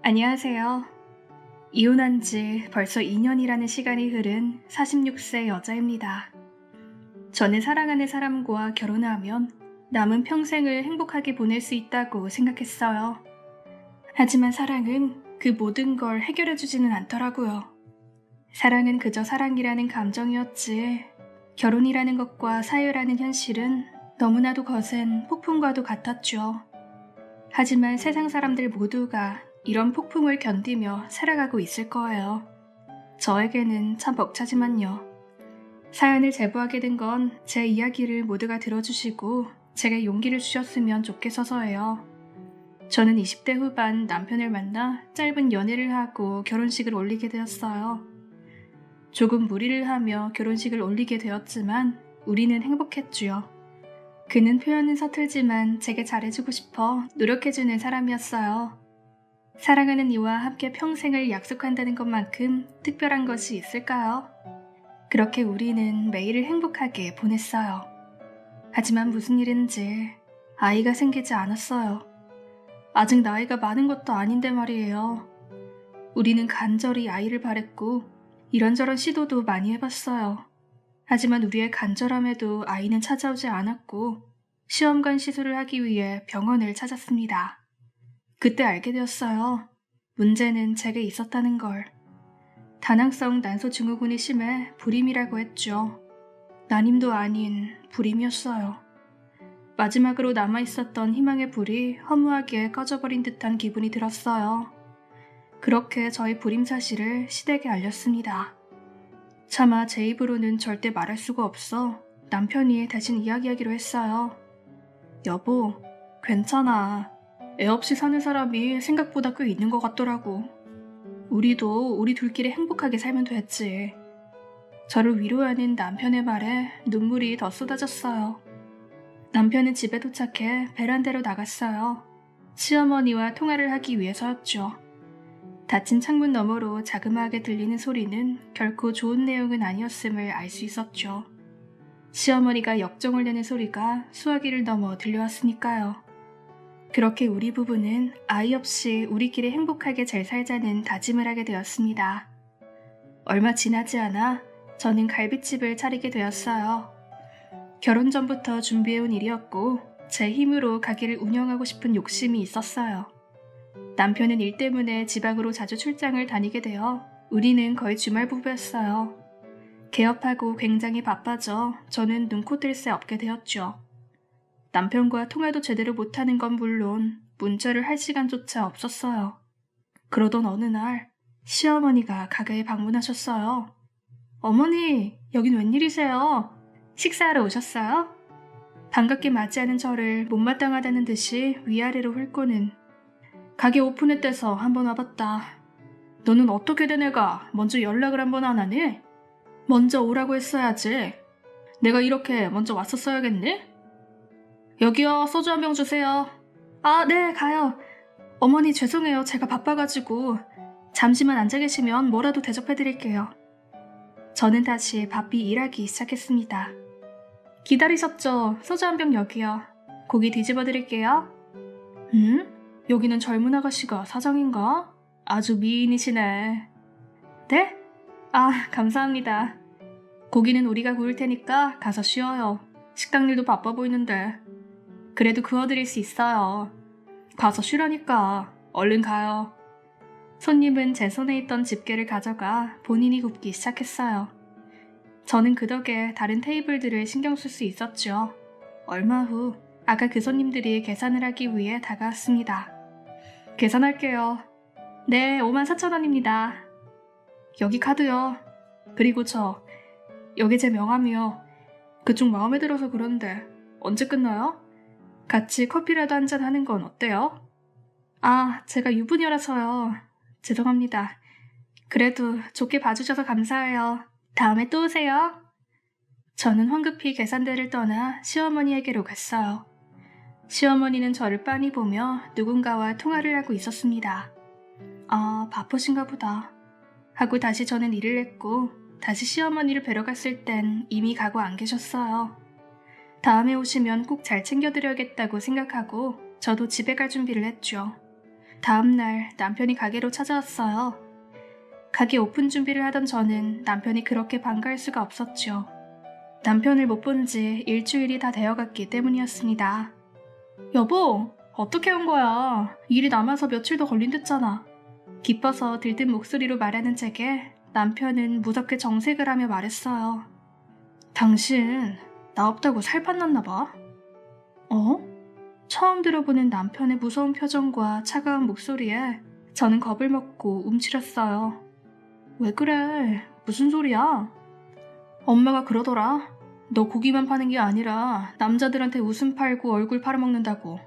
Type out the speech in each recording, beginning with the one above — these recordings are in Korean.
안녕하세요. 이혼한 지 벌써 2년이라는 시간이 흐른 46세 여자입니다. 저는 사랑하는 사람과 결혼하면 남은 평생을 행복하게 보낼 수 있다고 생각했어요. 하지만 사랑은 그 모든 걸 해결해주지는 않더라고요. 사랑은 그저 사랑이라는 감정이었지, 결혼이라는 것과 사유라는 현실은 너무나도 거센 폭풍과도 같았죠. 하지만 세상 사람들 모두가 이런 폭풍을 견디며 살아가고 있을 거예요. 저에게는 참 벅차지만요. 사연을 제보하게 된 건 제 이야기를 모두가 들어주시고 제게 용기를 주셨으면 좋겠어서예요. 저는 20대 후반 남편을 만나 짧은 연애를 하고 결혼식을 올리게 되었어요. 조금 무리를 하며 결혼식을 올리게 되었지만 우리는 행복했지요. 그는 표현은 서툴지만 제게 잘해주고 싶어 노력해주는 사람이었어요. 사랑하는 이와 함께 평생을 약속한다는 것만큼 특별한 것이 있을까요? 그렇게 우리는 매일을 행복하게 보냈어요. 하지만 무슨 일인지 아이가 생기지 않았어요. 아직 나이가 많은 것도 아닌데 말이에요. 우리는 간절히 아이를 바랬고 이런저런 시도도 많이 해봤어요. 하지만 우리의 간절함에도 아이는 찾아오지 않았고 시험관 시술을 하기 위해 병원을 찾았습니다. 그때 알게 되었어요. 문제는 제게 있었다는 걸. 다낭성 난소 증후군이 심해 불임이라고 했죠. 난임도 아닌 불임이었어요. 마지막으로 남아있었던 희망의 불이 허무하게 꺼져버린 듯한 기분이 들었어요. 그렇게 저의 불임 사실을 시댁에 알렸습니다. 차마 제 입으로는 절대 말할 수가 없어 남편이 대신 이야기하기로 했어요. 여보, 괜찮아. 애 없이 사는 사람이 생각보다 꽤 있는 것 같더라고. 우리도 우리 둘끼리 행복하게 살면 됐지. 저를 위로하는 남편의 말에 눈물이 더 쏟아졌어요. 남편은 집에 도착해 베란다로 나갔어요. 시어머니와 통화를 하기 위해서였죠. 닫힌 창문 너머로 자그마하게 들리는 소리는 결코 좋은 내용은 아니었음을 알 수 있었죠. 시어머니가 역정을 내는 소리가 수화기를 넘어 들려왔으니까요. 그렇게 우리 부부는 아이 없이 우리끼리 행복하게 잘 살자는 다짐을 하게 되었습니다. 얼마 지나지 않아 저는 갈비집을 차리게 되었어요. 결혼 전부터 준비해온 일이었고 제 힘으로 가게를 운영하고 싶은 욕심이 있었어요. 남편은 일 때문에 지방으로 자주 출장을 다니게 되어 우리는 거의 주말 부부였어요. 개업하고 굉장히 바빠져 저는 눈코 뜰 새 없게 되었죠. 남편과 통화도 제대로 못하는 건 물론 문자를 할 시간조차 없었어요. 그러던 어느 날 시어머니가 가게에 방문하셨어요. 어머니, 여긴 웬일이세요? 식사하러 오셨어요? 반갑게 맞이하는 저를 못마땅하다는 듯이 위아래로 훑고는 가게 오픈했대서 한번 와봤다. 너는 어떻게 된 애가 먼저 연락을 한번 안 하니? 먼저 오라고 했어야지. 내가 이렇게 먼저 왔었어야겠니? 여기요, 소주 한 병 주세요. 아, 네, 가요. 어머니 죄송해요. 제가 바빠가지고. 잠시만 앉아 계시면 뭐라도 대접해드릴게요. 저는 다시 바삐 일하기 시작했습니다. 기다리셨죠? 소주 한 병 여기요. 고기 뒤집어 드릴게요. 여기는 젊은 아가씨가 사장인가? 아주 미인이시네. 네? 아, 감사합니다. 고기는 우리가 구울 테니까 가서 쉬어요. 식당 일도 바빠 보이는데. 그래도 구워드릴 수 있어요. 가서 쉬라니까. 얼른 가요. 손님은 제 손에 있던 집게를 가져가 본인이 굽기 시작했어요. 저는 그 덕에 다른 테이블들을 신경 쓸 수 있었죠. 얼마 후 아까 그 손님들이 계산을 하기 위해 다가왔습니다. 계산할게요. 네, 54,000원입니다. 여기 카드요. 그리고 여기 제 명함이요. 그쪽 마음에 들어서 그런데 언제 끝나요? 같이 커피라도 한잔 하는 건 어때요? 아, 제가 유부녀라서요. 죄송합니다. 그래도 좋게 봐주셔서 감사해요. 다음에 또 오세요. 저는 황급히 계산대를 떠나 시어머니에게로 갔어요. 시어머니는 저를 빤히 보며 누군가와 통화를 하고 있었습니다. 아, 바쁘신가 보다. 하고 다시 저는 일을 했고 다시 시어머니를 뵈러 갔을 땐 이미 가고 안 계셨어요. 다음에 오시면 꼭 잘 챙겨드려야겠다고 생각하고 저도 집에 갈 준비를 했죠. 다음날 남편이 가게로 찾아왔어요. 가게 오픈 준비를 하던 저는 남편이 그렇게 반가울 수가 없었죠. 남편을 못 본 지 일주일이 다 되어갔기 때문이었습니다. 여보, 어떻게 온 거야? 일이 남아서 며칠 더 걸린댔잖아. 기뻐서 들뜬 목소리로 말하는 제게 남편은 무섭게 정색을 하며 말했어요. 당신 나 없다고 살판 났나 봐? 처음 들어보는 남편의 무서운 표정과 차가운 목소리에 저는 겁을 먹고 움츠렸어요. 왜 그래? 무슨 소리야? 엄마가 그러더라. 너 고기만 파는 게 아니라 남자들한테 웃음 팔고 얼굴 팔아먹는다고.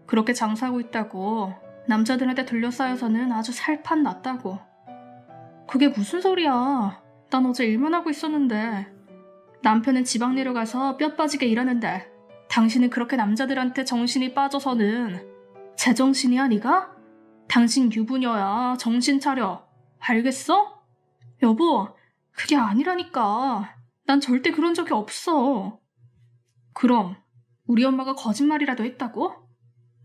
그렇게 장사하고 있다고. 남자들한테 둘러싸여서는 아주 살판 났다고. 그게 무슨 소리야? 난 어제 일만 하고 있었는데. 남편은 지방 내려가서 뼈 빠지게 일하는데 당신은 그렇게 남자들한테 정신이 빠져서는 제정신이야 네가? 당신 유부녀야. 정신 차려. 알겠어? 여보, 그게 아니라니까. 난 절대 그런 적이 없어. 그럼 우리 엄마가 거짓말이라도 했다고?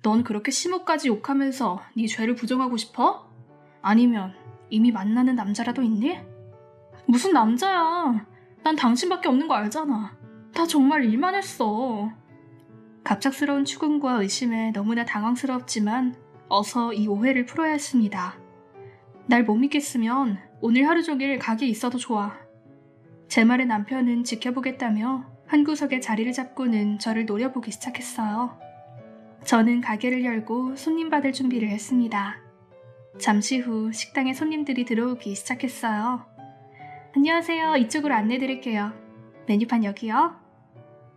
넌 그렇게 시모까지 욕하면서 네 죄를 부정하고 싶어? 아니면 이미 만나는 남자라도 있니? 무슨 남자야. 난 당신밖에 없는 거 알잖아. 나 정말 일만 했어. 갑작스러운 추궁과 의심에 너무나 당황스럽지만 어서 이 오해를 풀어야 했습니다. 날 못 믿겠으면 오늘 하루 종일 가게에 있어도 좋아. 제 말에 남편은 지켜보겠다며 한 구석에 자리를 잡고는 저를 노려보기 시작했어요. 저는 가게를 열고 손님 받을 준비를 했습니다. 잠시 후 식당에 손님들이 들어오기 시작했어요. 안녕하세요. 이쪽으로 안내드릴게요. 메뉴판 여기요.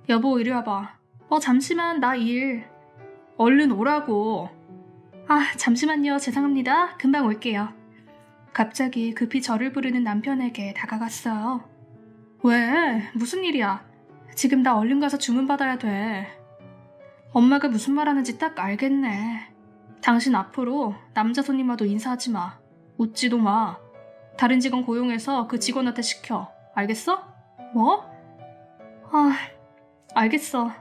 여보, 이리 와봐. 잠시만, 나 일. 얼른 오라고. 잠시만요. 죄송합니다. 금방 올게요. 갑자기 급히 저를 부르는 남편에게 다가갔어요. 왜? 무슨 일이야? 지금 나 얼른 가서 주문 받아야 돼. 엄마가 무슨 말 하는지 딱 알겠네. 당신 앞으로 남자 손님 와도 인사하지 마. 웃지도 마. 다른 직원 고용해서 그 직원한테 시켜. 알겠어? 뭐? 알겠어.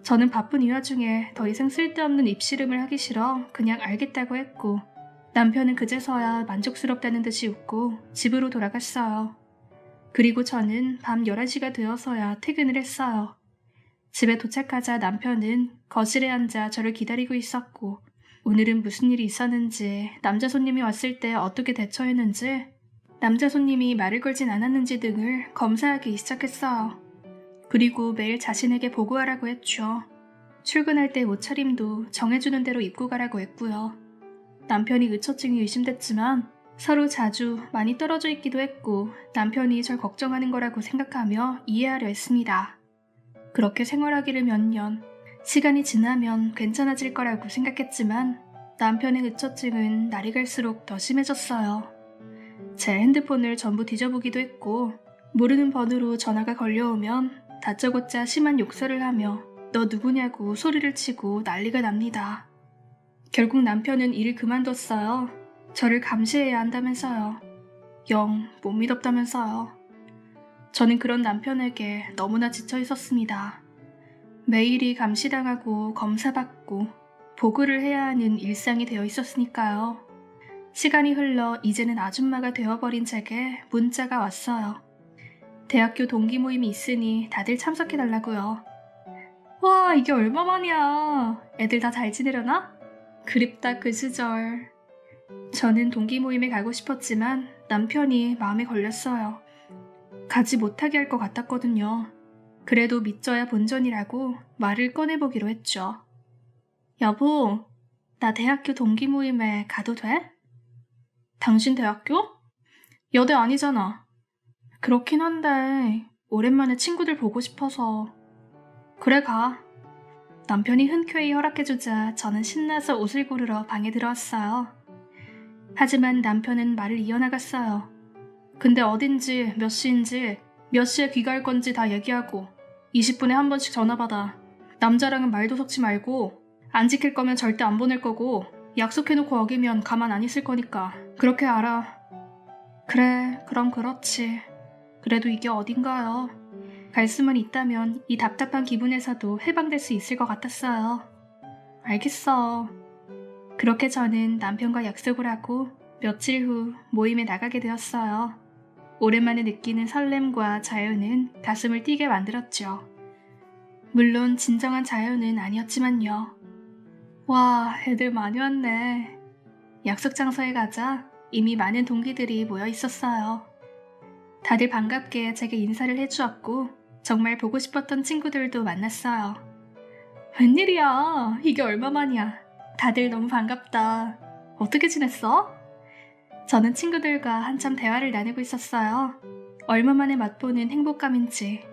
저는 바쁜 이 와중에 더 이상 쓸데없는 입씨름을 하기 싫어 그냥 알겠다고 했고 남편은 그제서야 만족스럽다는 듯이 웃고 집으로 돌아갔어요. 그리고 저는 밤 11시가 되어서야 퇴근을 했어요. 집에 도착하자 남편은 거실에 앉아 저를 기다리고 있었고 오늘은 무슨 일이 있었는지, 남자 손님이 왔을 때 어떻게 대처했는지, 남자 손님이 말을 걸진 않았는지 등을 검사하기 시작했어요. 그리고 매일 자신에게 보고하라고 했죠. 출근할 때 옷차림도 정해주는 대로 입고 가라고 했고요. 남편이 의처증이 의심됐지만 서로 자주 많이 떨어져 있기도 했고 남편이 절 걱정하는 거라고 생각하며 이해하려 했습니다. 그렇게 생활하기를 몇 년, 시간이 지나면 괜찮아질 거라고 생각했지만 남편의 의처증은 날이 갈수록 더 심해졌어요. 제 핸드폰을 전부 뒤져보기도 했고 모르는 번호로 전화가 걸려오면 다짜고짜 심한 욕설을 하며 너 누구냐고 소리를 치고 난리가 납니다. 결국 남편은 일을 그만뒀어요. 저를 감시해야 한다면서요. 영 못 믿었다면서요. 저는 그런 남편에게 너무나 지쳐 있었습니다. 매일이 감시당하고 검사받고 보고를 해야 하는 일상이 되어 있었으니까요. 시간이 흘러 이제는 아줌마가 되어버린 제게 문자가 왔어요. 대학교 동기 모임이 있으니 다들 참석해달라고요. 와, 이게 얼마만이야. 애들 다 잘 지내려나? 그립다 그 시절. 저는 동기 모임에 가고 싶었지만 남편이 마음에 걸렸어요. 가지 못하게 할 것 같았거든요. 그래도 믿져야 본전이라고 말을 꺼내보기로 했죠. 여보, 나 대학교 동기 모임에 가도 돼? 당신 대학교? 여대 아니잖아. 그렇긴 한데 오랜만에 친구들 보고 싶어서. 그래, 가. 남편이 흔쾌히 허락해주자 저는 신나서 옷을 고르러 방에 들어왔어요. 하지만 남편은 말을 이어나갔어요. 근데 어딘지, 몇 시인지, 몇 시에 귀가할 건지 다 얘기하고 20분에 한 번씩 전화 받아. 남자랑은 말도 섞지 말고 안 지킬 거면 절대 안 보낼 거고 약속해놓고 어기면 가만 안 있을 거니까 그렇게 알아. 그래, 그럼 그렇지. 그래도 이게 어딘가요. 갈 수만 있다면 이 답답한 기분에서도 해방될 수 있을 것 같았어요. 알겠어. 그렇게 저는 남편과 약속을 하고 며칠 후 모임에 나가게 되었어요. 오랜만에 느끼는 설렘과 자유는 가슴을 뛰게 만들었죠. 물론 진정한 자유는 아니었지만요. 와, 애들 많이 왔네. 약속 장소에 가자 이미 많은 동기들이 모여 있었어요. 다들 반갑게 제게 인사를 해주었고 정말 보고 싶었던 친구들도 만났어요. 웬일이야, 이게 얼마만이야. 다들 너무 반갑다. 어떻게 지냈어? 저는 친구들과 한참 대화를 나누고 있었어요. 얼마 만에 맛보는 행복감인지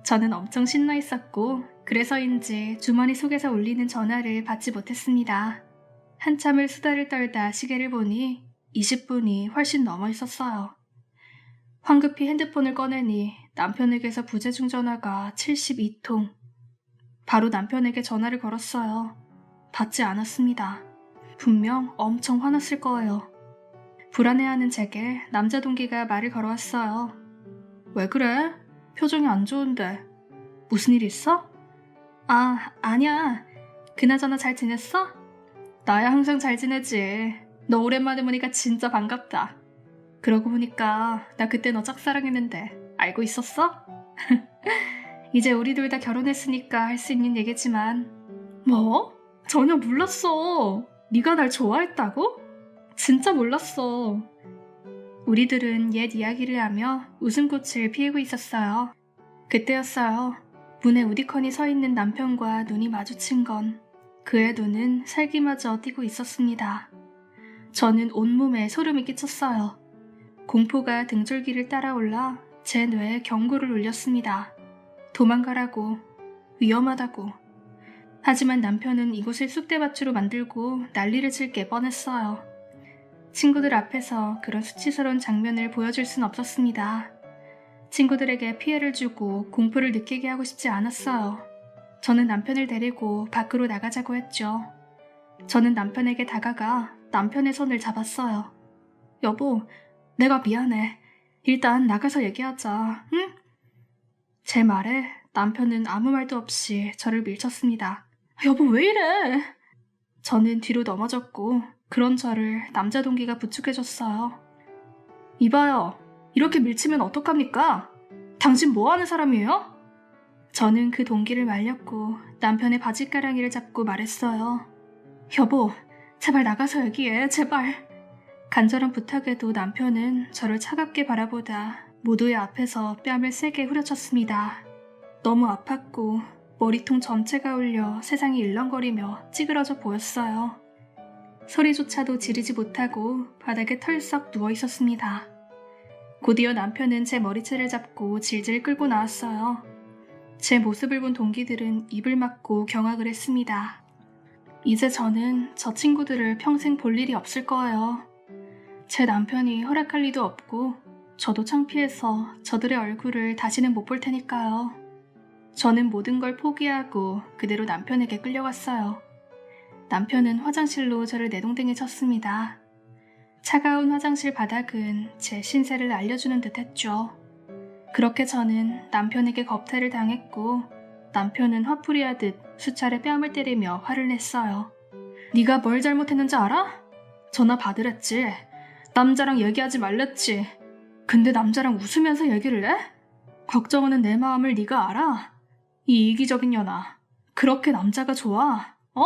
저는 엄청 신나 있었고 그래서인지 주머니 속에서 울리는 전화를 받지 못했습니다. 한참을 수다를 떨다 시계를 보니 20분이 훨씬 넘어 있었어요. 황급히 핸드폰을 꺼내니 남편에게서 부재중 전화가 72통. 바로 남편에게 전화를 걸었어요. 받지 않았습니다. 분명 엄청 화났을 거예요. 불안해하는 제게 남자 동기가 말을 걸어왔어요. 왜 그래? 표정이 안 좋은데. 무슨 일 있어? 아, 아니야. 그나저나 잘 지냈어? 나야 항상 잘 지내지. 너 오랜만에 보니까 진짜 반갑다. 그러고 보니까 나 그때 너 짝사랑했는데 알고 있었어? 이제 우리 둘 다 결혼했으니까 할 수 있는 얘기지만. 뭐? 전혀 몰랐어. 네가 날 좋아했다고? 진짜 몰랐어. 우리들은 옛 이야기를 하며 웃음꽃을 피우고 있었어요. 그때였어요. 문에 우디컨이 서 있는 남편과 눈이 마주친 건 그의 눈은 살기마저 띄고 있었습니다. 저는 온몸에 소름이 끼쳤어요. 공포가 등줄기를 따라올라 제 뇌에 경고를 울렸습니다. 도망가라고, 위험하다고. 하지만 남편은 이곳을 쑥대밭으로 만들고 난리를 칠 게 뻔했어요. 친구들 앞에서 그런 수치스러운 장면을 보여줄 순 없었습니다. 친구들에게 피해를 주고 공포를 느끼게 하고 싶지 않았어요. 저는 남편을 데리고 밖으로 나가자고 했죠. 저는 남편에게 다가가 남편의 손을 잡았어요. 여보, 내가 미안해. 일단 나가서 얘기하자, 응? 제 말에 남편은 아무 말도 없이 저를 밀쳤습니다. 여보, 왜 이래? 저는 뒤로 넘어졌고 그런 저를 남자 동기가 부축해줬어요. 이봐요. 이렇게 밀치면 어떡합니까? 당신 뭐 하는 사람이에요? 저는 그 동기를 말렸고 남편의 바지가랑이를 잡고 말했어요. 여보, 제발 나가서 얘기해, 제발. 간절한 부탁에도 남편은 저를 차갑게 바라보다 모두의 앞에서 뺨을 세게 후려쳤습니다. 너무 아팠고 머리통 전체가 울려 세상이 일렁거리며 찌그러져 보였어요. 소리조차도 지르지 못하고 바닥에 털썩 누워 있었습니다. 곧이어 남편은 제 머리채를 잡고 질질 끌고 나왔어요. 제 모습을 본 동기들은 입을 막고 경악을 했습니다. 이제 저는 저 친구들을 평생 볼 일이 없을 거예요. 제 남편이 허락할 리도 없고 저도 창피해서 저들의 얼굴을 다시는 못 볼 테니까요. 저는 모든 걸 포기하고 그대로 남편에게 끌려갔어요. 남편은 화장실로 저를 내동댕이 쳤습니다. 차가운 화장실 바닥은 제 신세를 알려주는 듯 했죠. 그렇게 저는 남편에게 겁탈을 당했고 남편은 화풀이하듯 수차례 뺨을 때리며 화를 냈어요. 네가 뭘 잘못했는지 알아? 전화 받으랬지. 남자랑 얘기하지 말랬지. 근데 남자랑 웃으면서 얘기를 해? 걱정하는 내 마음을 네가 알아? 이 이기적인 년아. 그렇게 남자가 좋아? 어?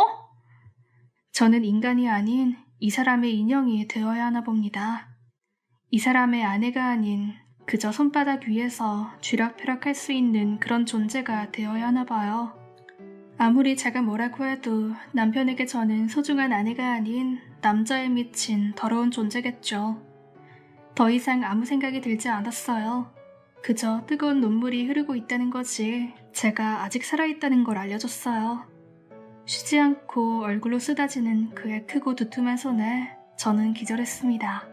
저는 인간이 아닌 이 사람의 인형이 되어야 하나 봅니다. 이 사람의 아내가 아닌 그저 손바닥 위에서 쥐락펴락할 수 있는 그런 존재가 되어야 하나 봐요. 아무리 제가 뭐라고 해도 남편에게 저는 소중한 아내가 아닌 남자에 미친 더러운 존재겠죠. 더 이상 아무 생각이 들지 않았어요. 그저 뜨거운 눈물이 흐르고 있다는 거지 제가 아직 살아있다는 걸 알려줬어요. 쉬지 않고 얼굴로 쏟아지는 그의 크고 두툼한 손에 저는 기절했습니다.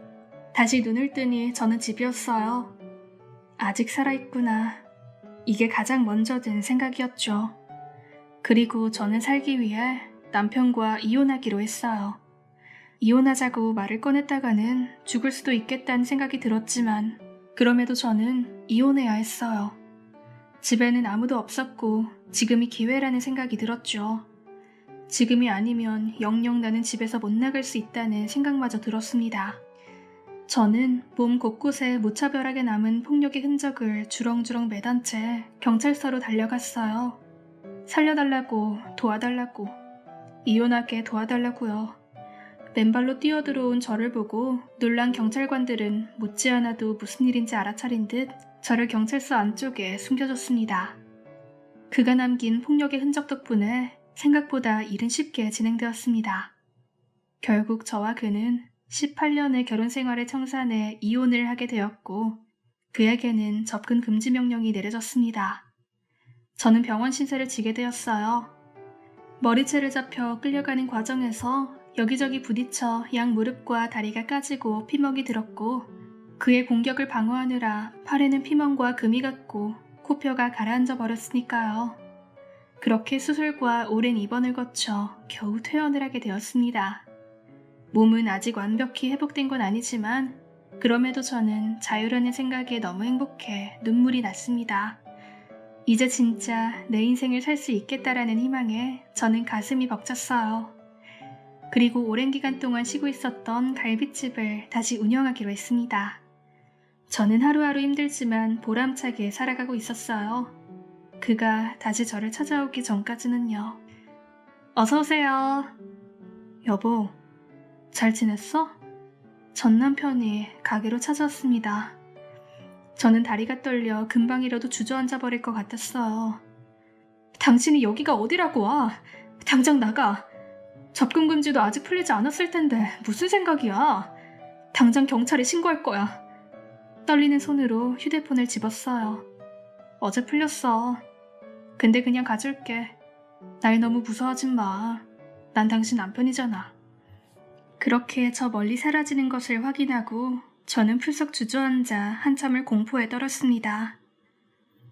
다시 눈을 뜨니 저는 집이었어요. 아직 살아있구나. 이게 가장 먼저 든 생각이었죠. 그리고 저는 살기 위해 남편과 이혼하기로 했어요. 이혼하자고 말을 꺼냈다가는 죽을 수도 있겠다는 생각이 들었지만 그럼에도 저는 이혼해야 했어요. 집에는 아무도 없었고 지금이 기회라는 생각이 들었죠. 지금이 아니면 영영 나는 집에서 못 나갈 수 있다는 생각마저 들었습니다. 저는 몸 곳곳에 무차별하게 남은 폭력의 흔적을 주렁주렁 매단 채 경찰서로 달려갔어요. 살려달라고, 도와달라고, 이혼하게 도와달라고요. 맨발로 뛰어들어온 저를 보고 놀란 경찰관들은 못지않아도 무슨 일인지 알아차린 듯 저를 경찰서 안쪽에 숨겨줬습니다. 그가 남긴 폭력의 흔적 덕분에 생각보다 일은 쉽게 진행되었습니다. 결국 저와 그는 18년의 결혼 생활의 청산에 이혼을 하게 되었고 그에게는 접근 금지 명령이 내려졌습니다. 저는 병원 신세를 지게 되었어요. 머리채를 잡혀 끌려가는 과정에서 여기저기 부딪혀 양 무릎과 다리가 까지고 피멍이 들었고 그의 공격을 방어하느라 팔에는 피멍과 금이 갔고 코뼈가 가라앉아 버렸으니까요. 그렇게 수술과 오랜 입원을 거쳐 겨우 퇴원을 하게 되었습니다. 몸은 아직 완벽히 회복된 건 아니지만 그럼에도 저는 자유라는 생각에 너무 행복해 눈물이 났습니다. 이제 진짜 내 인생을 살 수 있겠다라는 희망에 저는 가슴이 벅찼어요. 그리고 오랜 기간 동안 쉬고 있었던 갈빗집을 다시 운영하기로 했습니다. 저는 하루하루 힘들지만 보람차게 살아가고 있었어요. 그가 다시 저를 찾아오기 전까지는요. 어서오세요. 여보, 잘 지냈어? 전 남편이 가게로 찾아왔습니다. 저는 다리가 떨려 금방이라도 주저앉아 버릴 것 같았어요. 당신이 여기가 어디라고 와? 당장 나가. 접근 금지도 아직 풀리지 않았을 텐데 무슨 생각이야? 당장 경찰에 신고할 거야. 떨리는 손으로 휴대폰을 집었어요. 어제 풀렸어. 근데 그냥 가줄게. 날 너무 무서워하지 마. 난 당신 남편이잖아. 그렇게 저 멀리 사라지는 것을 확인하고 저는 풀썩 주저앉아 한참을 공포에 떨었습니다.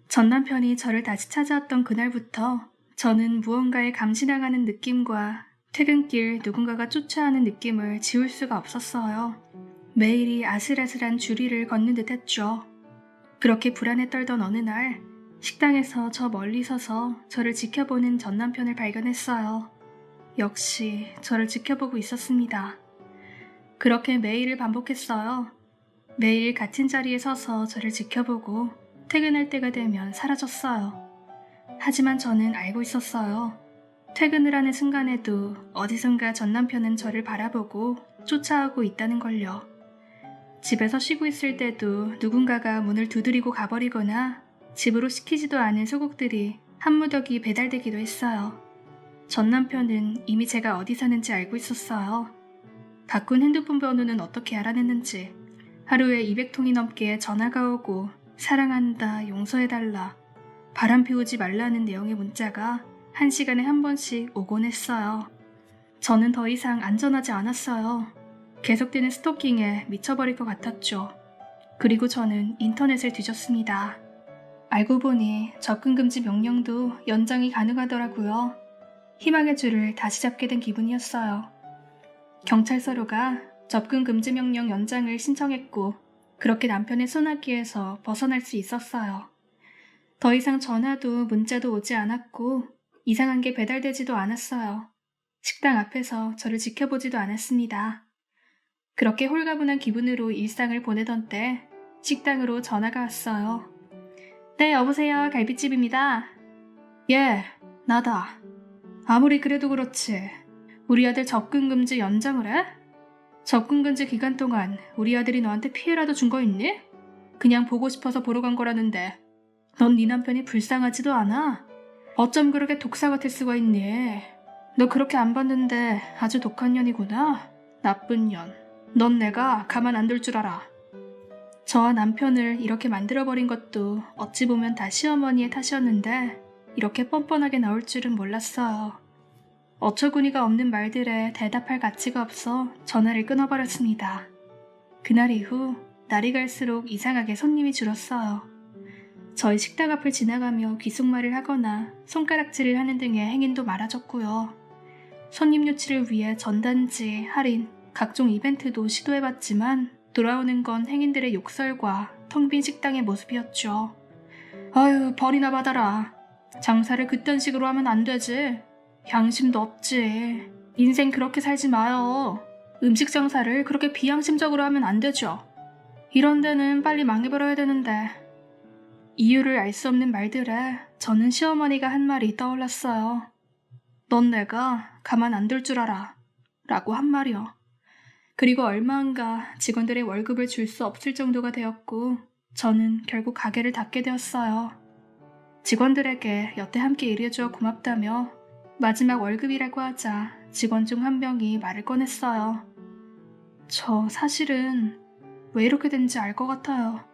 전 남편이 저를 다시 찾아왔던 그날부터 저는 무언가에 감시당하는 느낌과 퇴근길 누군가가 쫓아오는 느낌을 지울 수가 없었어요. 매일이 아슬아슬한 주리를 걷는 듯 했죠. 그렇게 불안에 떨던 어느 날 식당에서 저 멀리 서서 저를 지켜보는 전 남편을 발견했어요. 역시 저를 지켜보고 있었습니다. 그렇게 매일을 반복했어요. 매일 같은 자리에 서서 저를 지켜보고 퇴근할 때가 되면 사라졌어요. 하지만 저는 알고 있었어요. 퇴근을 하는 순간에도 어디선가 전 남편은 저를 바라보고 쫓아오고 있다는 걸요. 집에서 쉬고 있을 때도 누군가가 문을 두드리고 가버리거나 집으로 시키지도 않은 소국들이 한 무더기 배달되기도 했어요. 전 남편은 이미 제가 어디 사는지 알고 있었어요. 바꾼 핸드폰 번호는 어떻게 알아냈는지 하루에 200통이 넘게 전화가 오고 사랑한다, 용서해달라, 바람 피우지 말라는 내용의 문자가 1시간에 한 번씩 오곤 했어요. 저는 더 이상 안전하지 않았어요. 계속되는 스토킹에 미쳐버릴 것 같았죠. 그리고 저는 인터넷을 뒤졌습니다. 알고 보니 접근금지 명령도 연장이 가능하더라고요. 희망의 줄을 다시 잡게 된 기분이었어요. 경찰서로가 접근금지 명령 연장을 신청했고 그렇게 남편의 손아귀에서 벗어날 수 있었어요. 더 이상 전화도 문자도 오지 않았고 이상한 게 배달되지도 않았어요. 식당 앞에서 저를 지켜보지도 않았습니다. 그렇게 홀가분한 기분으로 일상을 보내던 때 식당으로 전화가 왔어요. 네, 여보세요. 갈빗집입니다. 예, 나다. 아무리 그래도 그렇지. 우리 아들 접근금지 연장을 해? 접근금지 기간 동안 우리 아들이 너한테 피해라도 준 거 있니? 그냥 보고 싶어서 보러 간 거라는데 넌 네 남편이 불쌍하지도 않아? 어쩜 그렇게 독사 같을 수가 있니? 너 그렇게 안 봤는데 아주 독한 년이구나. 나쁜 년. 넌 내가 가만 안 둘 줄 알아. 저와 남편을 이렇게 만들어버린 것도 어찌 보면 다 시어머니의 탓이었는데 이렇게 뻔뻔하게 나올 줄은 몰랐어요. 어처구니가 없는 말들에 대답할 가치가 없어 전화를 끊어버렸습니다. 그날 이후 날이 갈수록 이상하게 손님이 줄었어요. 저희 식당 앞을 지나가며 귓속말을 하거나 손가락질을 하는 등의 행인도 많아졌고요. 손님 유치를 위해 전단지, 할인, 각종 이벤트도 시도해봤지만 돌아오는 건 행인들의 욕설과 텅 빈 식당의 모습이었죠. 아유, 벌이나 받아라. 장사를 그딴 식으로 하면 안 되지. 양심도 없지. 인생 그렇게 살지 마요. 음식 장사를 그렇게 비양심적으로 하면 안 되죠. 이런 데는 빨리 망해버려야 되는데. 이유를 알 수 없는 말들에 저는 시어머니가 한 말이 떠올랐어요. 넌 내가 가만 안 둘 줄 알아. 라고 한 말이요. 그리고 얼마 안가 직원들의 월급을 줄 수 없을 정도가 되었고 저는 결국 가게를 닫게 되었어요. 직원들에게 여태 함께 일해주어 고맙다며 마지막 월급이라고 하자 직원 중 한 명이 말을 꺼냈어요. 저 사실은 왜 이렇게 된지 알 것 같아요.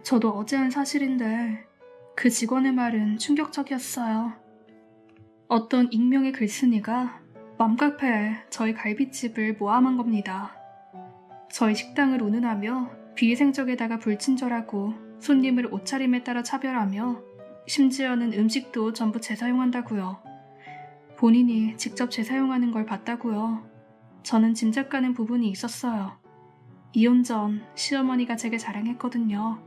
저도 어제 한 사실인데 그 직원의 말은 충격적이었어요. 어떤 익명의 글쓴이가 맘카페에 저희 갈비집을 모함한 겁니다. 저희 식당을 운운하며 비위생적에다가 불친절하고 손님을 옷차림에 따라 차별하며 심지어는 음식도 전부 재사용한다고요. 본인이 직접 재사용하는 걸 봤다고요. 저는 짐작 가는 부분이 있었어요. 이혼 전 시어머니가 제게 자랑했거든요.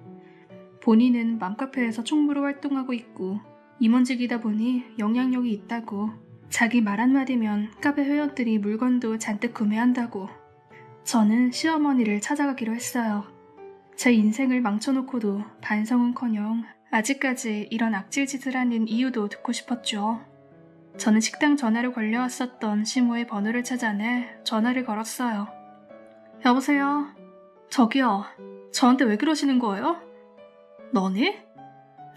본인은 맘카페에서 총무로 활동하고 있고 임원직이다 보니 영향력이 있다고, 자기 말 한마디면 카페 회원들이 물건도 잔뜩 구매한다고. 저는 시어머니를 찾아가기로 했어요. 제 인생을 망쳐놓고도 반성은커녕 아직까지 이런 악질짓을 하는 이유도 듣고 싶었죠. 저는 식당 전화로 걸려왔었던 시모의 번호를 찾아내 전화를 걸었어요. 여보세요? 저기요. 저한테 왜 그러시는 거예요? 너니?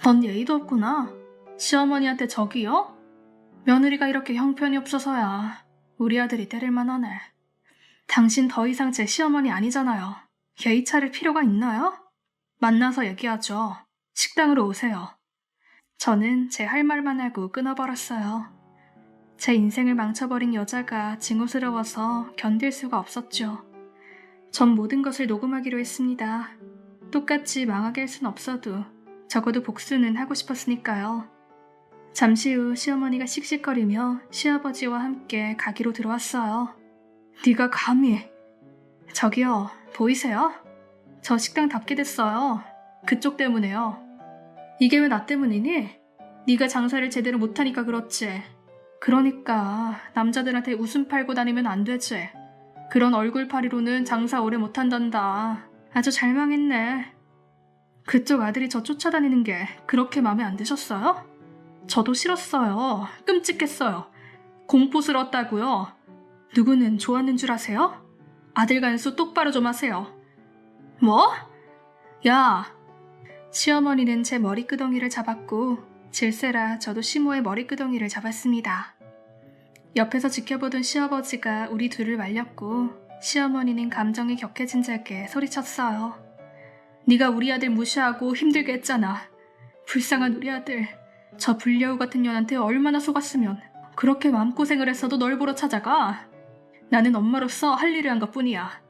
넌 예의도 없구나. 시어머니한테 저기요? 며느리가 이렇게 형편이 없어서야 우리 아들이 때릴만 하네. 당신 더 이상 제 시어머니 아니잖아요. 예의 차릴 필요가 있나요? 만나서 얘기하죠. 식당으로 오세요. 저는 제 할 말만 하고 끊어버렸어요. 제 인생을 망쳐버린 여자가 징후스러워서 견딜 수가 없었죠. 전 모든 것을 녹음하기로 했습니다. 똑같이 망하게 할 순 없어도 적어도 복수는 하고 싶었으니까요. 잠시 후 시어머니가 씩씩거리며 시아버지와 함께 가기로 들어왔어요. 네가 감히... 저기요, 보이세요? 저 식당 닫게 됐어요. 그쪽 때문에요. 이게 왜 나 때문이니? 네가 장사를 제대로 못하니까 그렇지. 그러니까 남자들한테 웃음 팔고 다니면 안 되지. 그런 얼굴팔이로는 장사 오래 못한단다. 아주 잘 망했네. 그쪽 아들이 저 쫓아다니는 게 그렇게 마음에 안 드셨어요? 저도 싫었어요. 끔찍했어요. 공포스러웠다고요. 누구는 좋았는 줄 아세요? 아들 간수 똑바로 좀 하세요. 뭐? 야! 시어머니는 제 머리끄덩이를 잡았고 질세라 저도 시모의 머리끄덩이를 잡았습니다. 옆에서 지켜보던 시아버지가 우리 둘을 말렸고 시어머니는 감정이 격해진 자께 소리쳤어요. 네가 우리 아들 무시하고 힘들게 했잖아. 불쌍한 우리 아들. 저 불려우 같은 년한테 얼마나 속았으면 그렇게 마음고생을 했어도 널 보러 찾아가. 나는 엄마로서 할 일을 한 것뿐이야.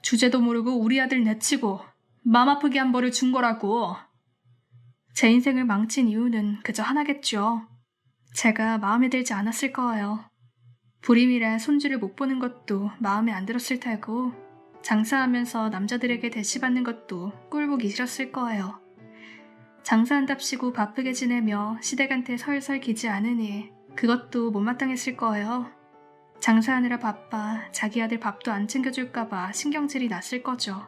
주제도 모르고 우리 아들 내치고 맘 아프게 한 벌을 준 거라고. 제 인생을 망친 이유는 그저 하나겠죠. 제가 마음에 들지 않았을 거예요. 불임이라 손주를 못 보는 것도 마음에 안 들었을 테고 장사하면서 남자들에게 대시받는 것도 꼴보기 싫었을 거예요. 장사한답시고 바쁘게 지내며 시댁한테 설설 기지 않으니 그것도 못마땅했을 거예요. 장사하느라 바빠 자기 아들 밥도 안 챙겨줄까봐 신경질이 났을 거죠.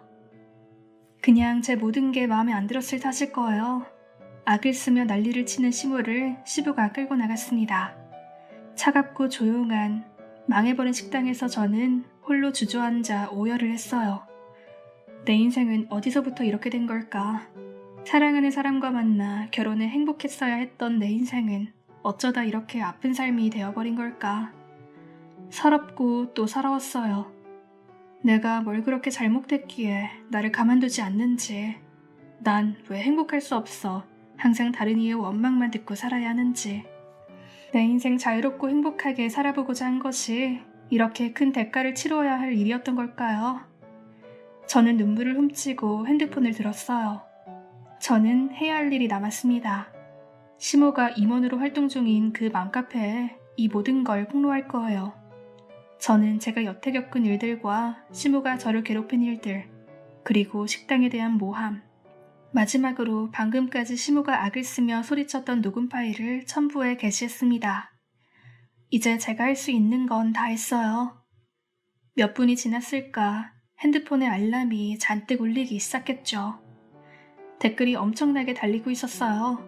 그냥 제 모든 게 마음에 안 들었을 탓일 거예요. 악을 쓰며 난리를 치는 시모를 시부가 끌고 나갔습니다. 차갑고 조용한 망해버린 식당에서 저는 홀로 주저앉아 오열을 했어요. 내 인생은 어디서부터 이렇게 된 걸까? 사랑하는 사람과 만나 결혼해 행복했어야 했던 내 인생은 어쩌다 이렇게 아픈 삶이 되어버린 걸까? 서럽고 또 서러웠어요. 내가 뭘 그렇게 잘못했기에 나를 가만두지 않는지, 난 왜 행복할 수 없어 항상 다른 이의 원망만 듣고 살아야 하는지, 내 인생 자유롭고 행복하게 살아보고자 한 것이 이렇게 큰 대가를 치러야 할 일이었던 걸까요? 저는 눈물을 훔치고 핸드폰을 들었어요. 저는 해야 할 일이 남았습니다. 시모가 임원으로 활동 중인 그 맘카페에 이 모든 걸 폭로할 거예요. 저는 제가 여태 겪은 일들과 시모가 저를 괴롭힌 일들, 그리고 식당에 대한 모함, 마지막으로 방금까지 시모가 악을 쓰며 소리쳤던 녹음 파일을 첨부해 게시했습니다. 이제 제가 할 수 있는 건 다 했어요. 몇 분이 지났을까 핸드폰의 알람이 잔뜩 울리기 시작했죠. 댓글이 엄청나게 달리고 있었어요.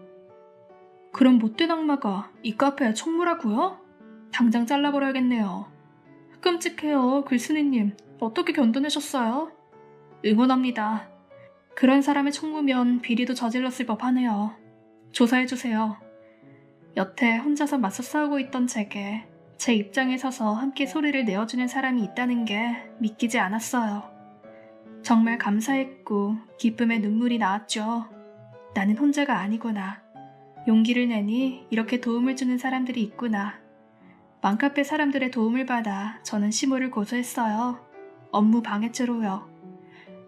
그럼 못된 악마가 이 카페에 총무라고요? 당장 잘라버려야겠네요. 끔찍해요, 글쓴이님. 어떻게 견뎌내셨어요? 응원합니다. 그런 사람의 총무면 비리도 저질렀을 법하네요. 조사해주세요. 여태 혼자서 맞서 싸우고 있던 제게 제 입장에 서서 함께 소리를 내어주는 사람이 있다는 게 믿기지 않았어요. 정말 감사했고 기쁨의 눈물이 나왔죠. 나는 혼자가 아니구나. 용기를 내니 이렇게 도움을 주는 사람들이 있구나. 맘카페 사람들의 도움을 받아 저는 시모를 고소했어요. 업무 방해죄로요.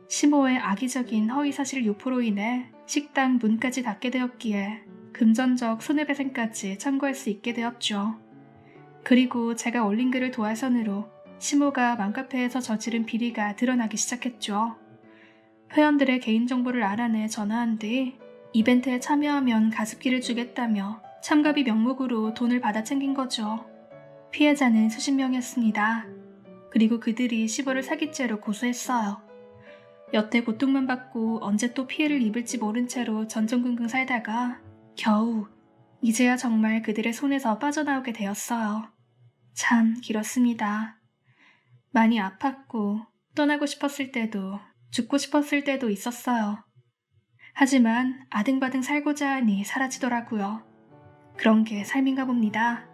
시모의 악의적인 허위사실 유포로 인해 식당 문까지 닫게 되었기에 금전적 손해배상까지 청구할 수 있게 되었죠. 그리고 제가 올린 글을 도화선으로 시모가 맘카페에서 저지른 비리가 드러나기 시작했죠. 회원들의 개인정보를 알아내 전화한 뒤 이벤트에 참여하면 가습기를 주겠다며 참가비 명목으로 돈을 받아 챙긴 거죠. 피해자는 수십 명이었습니다. 그리고 그들이 시모를 사기죄로 고소했어요. 여태 고통만 받고 언제 또 피해를 입을지 모른 채로 전전긍긍 살다가 겨우 이제야 정말 그들의 손에서 빠져나오게 되었어요. 참 길었습니다. 많이 아팠고 떠나고 싶었을 때도 죽고 싶었을 때도 있었어요. 하지만 아등바등 살고자 하니 사라지더라고요. 그런 게 삶인가 봅니다.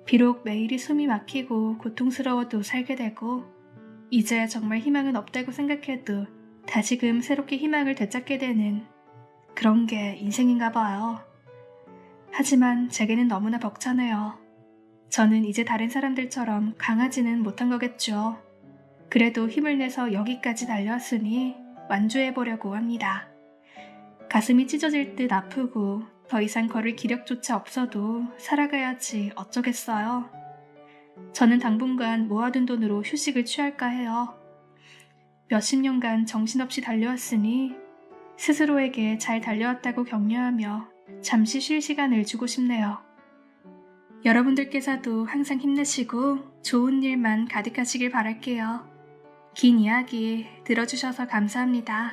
비록 매일이 숨이 막히고 고통스러워도 살게 되고 이제 정말 희망은 없다고 생각해도 다시금 새롭게 희망을 되찾게 되는 그런 게 인생인가 봐요. 하지만 제게는 너무나 벅차네요. 저는 이제 다른 사람들처럼 강하지는 못한 거겠죠. 그래도 힘을 내서 여기까지 달려왔으니 완주해보려고 합니다. 가슴이 찢어질 듯 아프고 더 이상 걸을 기력조차 없어도 살아가야지 어쩌겠어요. 저는 당분간 모아둔 돈으로 휴식을 취할까 해요. 몇십 년간 정신없이 달려왔으니 스스로에게 잘 달려왔다고 격려하며 잠시 쉴 시간을 주고 싶네요. 여러분들께서도 항상 힘내시고 좋은 일만 가득하시길 바랄게요. 긴 이야기 들어주셔서 감사합니다.